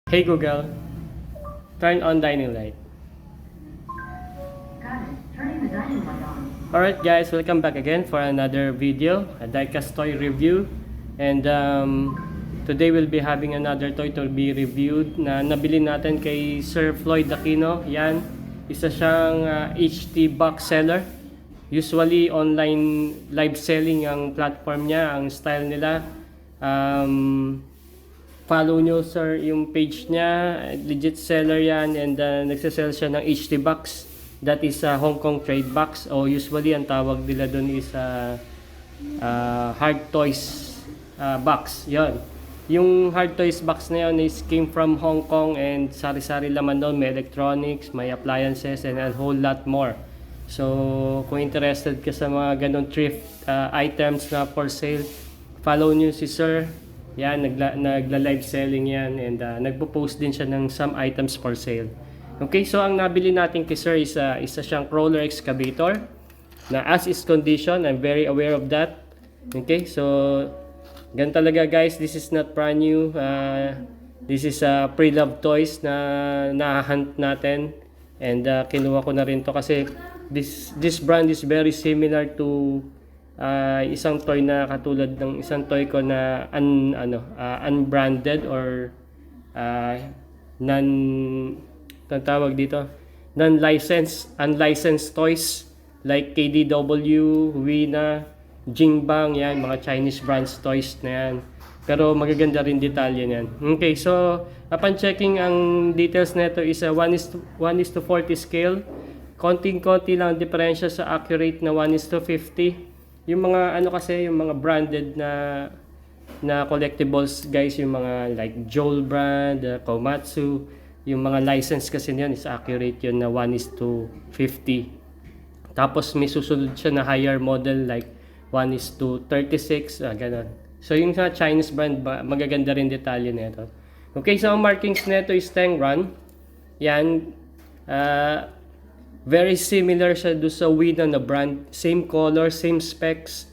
Hey Google, turn on dining light. Got it. Turning the dining light on. Alright guys, welcome back again for another video, a diecast toy review. And today we'll be having another toy to be reviewed na nabili natin kay Sir Floyd Aquino. Yan, isa siyang HT box seller. Usually online live selling ang platform niya, ang style nila. Follow nyo sir yung page niya, legit seller yan, and nagsasell siya ng HT box. That is Hong Kong trade box, o usually ang tawag nila doon is hard toys box. Yon. Yung hard toys box na yun is came from Hong Kong, and sari-sari laman doon, may electronics, may appliances, and a whole lot more. So kung interested ka sa mga ganong thrift items na for sale, follow nyo si sir. Yan, nagla-live selling yan, and nagpo-post din siya ng some items for sale. Okay, so ang nabili natin kay sir is isa siyang crawler excavator na as is condition. I'm very aware of that. Okay, so gan talaga guys, this is not brand new. This is pre-loved toys na nahunt natin, and kinuha ko na rin to kasi this brand is very similar to isang toy na katulad ng isang toy ko na unbranded or unlicensed toys like KDW, Wina, Jingbang, yan, mga Chinese brands toys na yan. Pero magaganda rin detalye niyan. Okay, so upon checking ang details nito is 1:40 scale. Konting-konti lang diferensya sa accurate na 1:50. Yung mga kasi, yung mga branded na collectibles guys, yung mga like Joel brand, Komatsu, yung mga license kasi niyan is accurate yun na 1:50. Tapos may susunod siya na higher model like 1:36, ganun. So yung sa Chinese brand, magaganda rin detalye nito. Okay, so ang markings nito is Tengran. Yan, very similar siya do sa Wina na brand. Same color, same specs.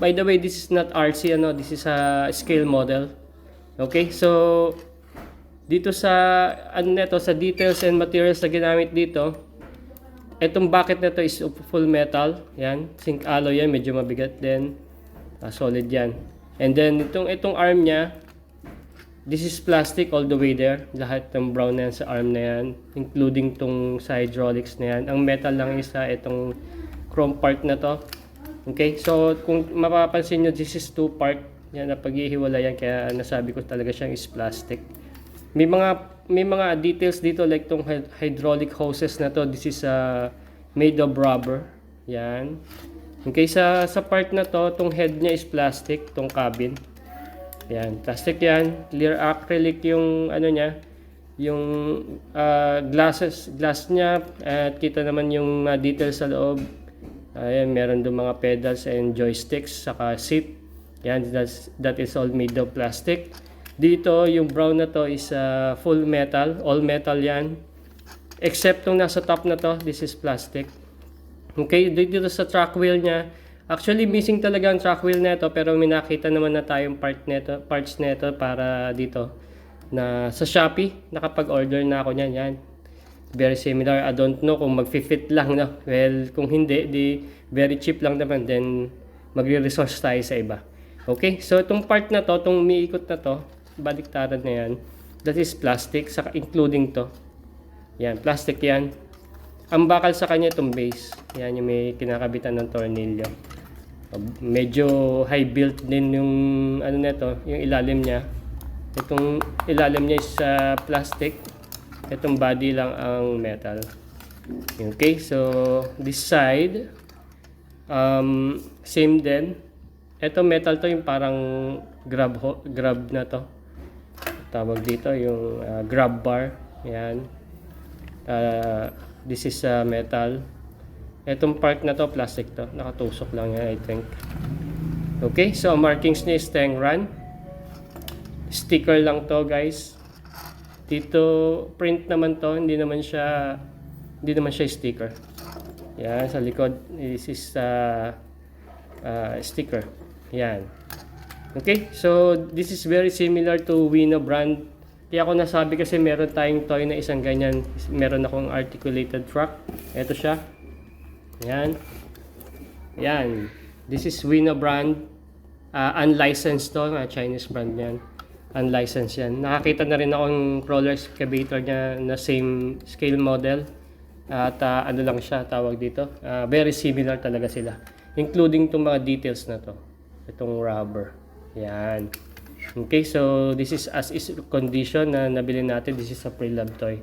By the way, this is not RC, this is a scale model. Okay, so dito sa sa details and materials na ginamit dito, itong bucket nito is full metal. Yan, zinc alloy yan, medyo mabigat din. Solid yan. And then itong arm niya, this is plastic all the way there. Lahat ng brown na yan sa arm na yan, including tong sa hydraulics na yan. Ang metal lang is itong chrome part na to. Okay, so kung mapapansin nyo, this is two part. Yan, napag-ihiwala yan, kaya nasabi ko talaga siyang is plastic. May mga details dito like tong hydraulic hoses na to. This is made of rubber. Yan. Okay, sa part na to, tong head niya is plastic, tong cabin. Yan, plastic yan, clear acrylic yung niya, yung glass niya, at kita naman yung details sa loob. Ayan, meron doon mga pedals and joysticks, saka seat. Yan, that is all made of plastic. Dito, yung brown na to is full metal, all metal yan. Except tong nasa top na to, this is plastic. Okay, dito sa track wheel niya, actually missing talaga ang track wheel nito, pero may nakita naman na tayong parts nito para dito na sa Shopee. Nakapag-order na ako niyan. Yan. Very similar. I don't know kung mag-fit lang, no. Well, kung hindi, di very cheap lang naman, then magre-resource tayo sa iba. Okay? So itong part na to, itong umiikot na to, baliktaran na yan. That is plastic, saka including to. Yan, plastic yan. Ang bakal sa kanya itong base. Yan yung may kinakabitan ng tornilyo. Medyo high built din yung nito, yung ilalim niya. Itong ilalim niya is plastic. Itong body lang ang metal. Okay, so this side same din. Ito metal to, yung parang grab na to. Tawag dito yung grab bar. Yan. This is metal. Itong part na to, plastic to. Nakatusok lang yan, I think. Okay, so markings niya is Tengran. Sticker lang to, guys. Dito, print naman to. Hindi naman siya sticker. Yan, sa likod, this is sticker. Yan. Okay, so this is very similar to Wino brand Di ako nasabi kasi meron tayong toy na isang ganyan. Meron akong articulated truck. Ito siya. Yan. Yan. This is Wina brand. Unlicensed to. Chinese brand yan. Unlicensed yan. Nakakita na rin akong roller excavator niya na same scale model. At ano lang siya tawag dito. Very similar talaga sila. Including itong mga details na to. Itong rubber. Yan. Okay, so this is as is condition na nabili natin. This is a pre-lab toy.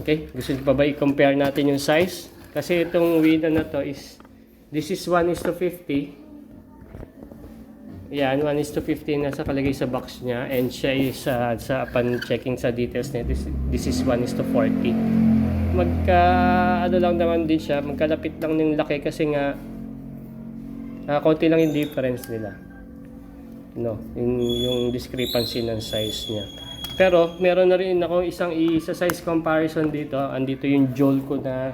Okay, gusto niyo pa ba i-compare natin yung size? Kasi itong Wina na to is, this is 1:50. Yan, 1:50 na sa kalagay sa box niya. And siya is, sa upon checking sa details niya, this is 1:40. Ano lang naman din siya, magkalapit lang ng laki kasi nga, konti lang yung difference nila. No, yung discrepancy ng size niya. Pero meron na rin ako isang isa size comparison dito. Andito yung Joel ko na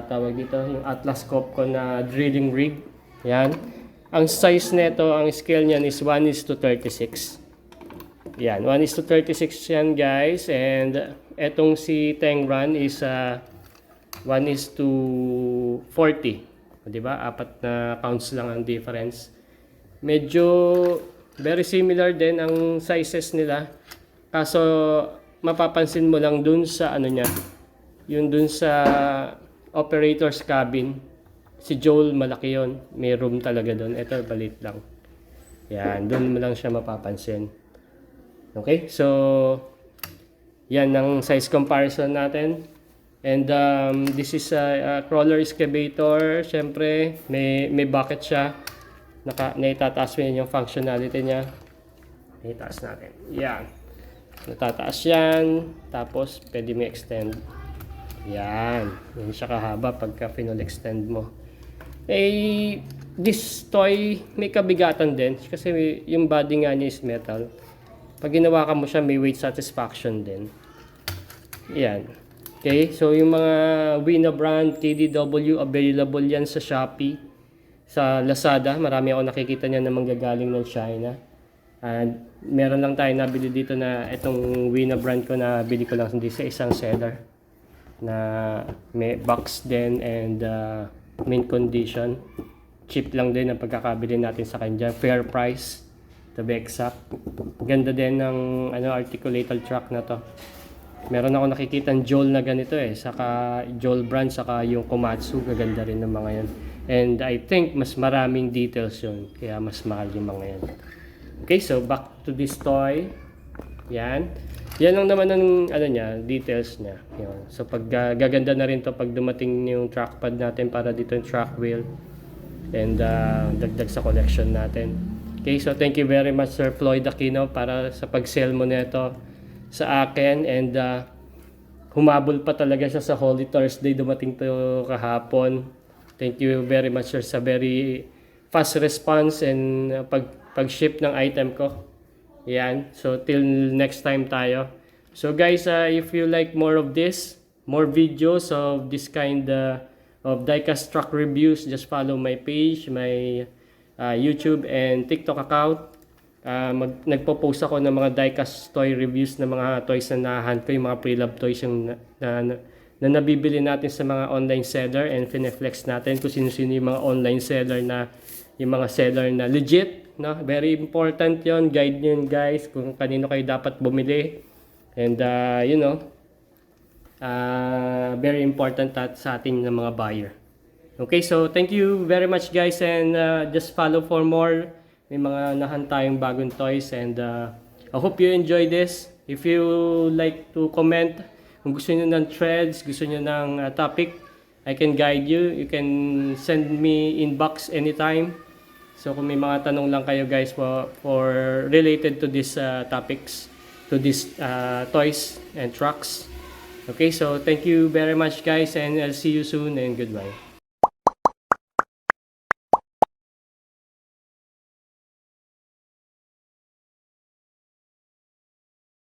tawag dito, yung Atlas Scope ko na drilling rig. Yan. Ang size nito, ang scale niyan is 1:36. Yan, 1:36 yan guys. And etong si Tengran is 1:40. 'Di ba? 4 na counts lang ang difference. Medyo very similar din ang sizes nila. Kaso mapapansin mo lang dun sa ano niya. Yung dun sa operator's cabin. Si Joel malaki yon, may room talaga dun. Ito balit lang. Yan, dun mo lang siya mapapansin. Okay? So yan ang size comparison natin. And this is a crawler excavator. Siyempre, may bucket siya. Naitataas mo yun yung functionality niya. Naitaas natin. Yan. Natataas yan. Tapos, pwede mo extend. Yan. Yan siya kahaba pagka final extend mo. This toy, may kabigatan din. Kasi yung body nga niya is metal. Pag ginawa ka mo siya, may weight satisfaction din. Yan. Okay. So, yung mga Wina brand, KDW, available yan sa Shopee. Sa Lazada, marami ako nakikita niya na manggagaling ng China. And meron lang tayo nabili dito na itong Wina brand ko na bili ko lang hindi sa isang seller na may box din and mint condition. Cheap lang din ang pagkakabili natin sa kanya. Fair price to be exact. Ganda din ng articulated truck na to. Meron ako nakikita ng Joel na ganito saka Joel brand, saka yung Komatsu, gaganda rin ng mga yan. And I think mas maraming details yun, kaya mas mahal yung mga yan. Okay, so back to this toy. Yan. Yan lang naman ang details niya. Yan. So pag gaganda na rin to pag dumating yung trackpad natin para dito yung track wheel. And dagdag sa collection natin. Okay, so thank you very much Sir Floyd Aquino para sa pag-sell mo nito sa akin. And humabol pa talaga siya sa Holy Thursday, dumating to kahapon. Thank you very much sir sa very fast response and pag-ship ng item ko. Yan. So till next time tayo. So guys, if you like more of this, more videos of this kind of diecast truck reviews, just follow my page, my YouTube and TikTok account. Nagpo-post ako ng mga diecast toy reviews ng mga toys na nahan ko, yung mga pre-love toys yung na nabibili natin sa mga online seller and fineflex natin kung sino-sino yung mga online seller na yung mga seller na legit, no? Very important yon, guide nyo yun guys kung kanino kayo dapat bumili and very important sa ating ng mga buyer. Okay, so thank you very much guys and just follow for more. May mga nahan tayong bagong toys and I hope you enjoy this. If you like to comment, kung gusto niyo ng threads, gusto niyo ng topic, I can guide you. You can send me inbox anytime. So kung may mga tanong lang kayo guys for related to these topics, to these toys and trucks. Okay, so thank you very much guys and I'll see you soon and goodbye.